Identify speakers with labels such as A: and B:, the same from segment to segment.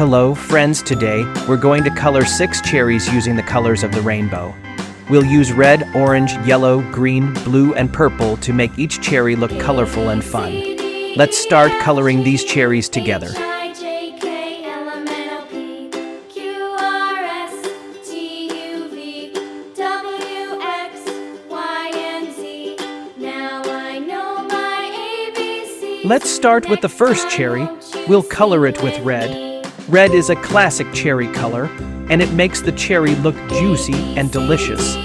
A: Hello, friends. Today, we're going to color 6 cherries using the colors of the rainbow. We'll use red, orange, yellow, green, blue, and purple to make each cherry look colorful and fun. Let's start coloring these cherries together. Let's start with the first cherry. We'll color it with red. Red is a classic cherry color, and it makes the cherry look juicy and delicious.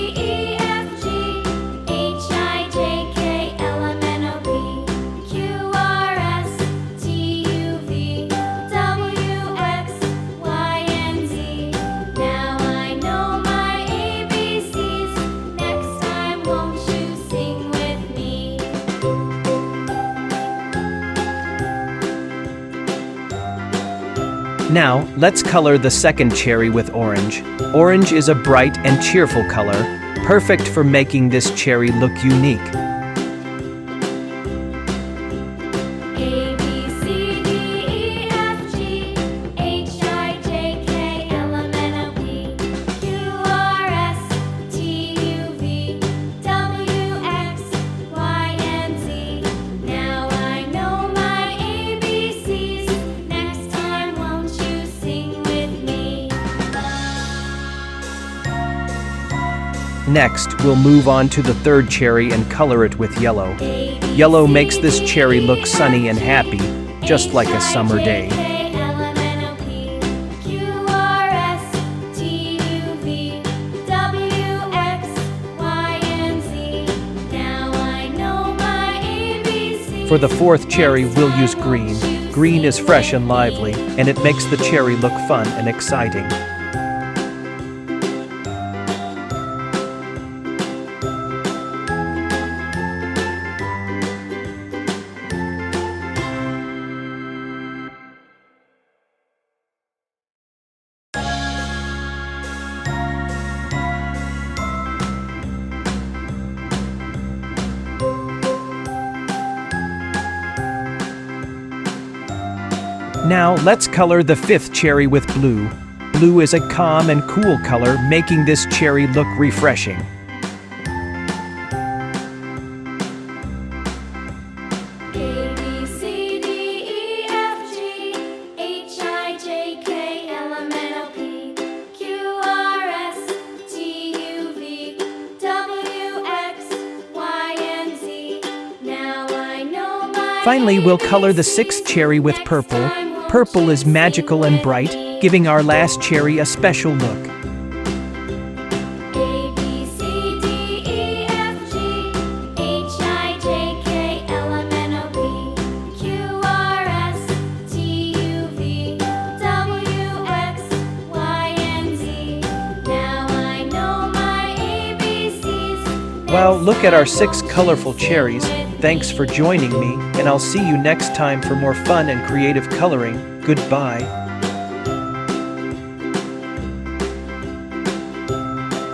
A: Now, let's color the second cherry with orange. Orange is a bright and cheerful color, perfect for making this cherry look unique. Next, we'll move on to the third cherry and color it with yellow. Yellow makes this cherry look sunny and happy, just like a summer day. For the fourth cherry, we'll use green. Green is fresh and lively, and it makes the cherry look fun and exciting. Now, let's color the fifth cherry with blue. Blue is a calm and cool color, making this cherry look refreshing. Finally, we'll color the sixth cherry with purple. Purple is magical and bright, giving our last cherry a special look. Well, look at our 6 colorful cherries. Thanks for joining me, and I'll see you next time for more fun and creative coloring. Goodbye.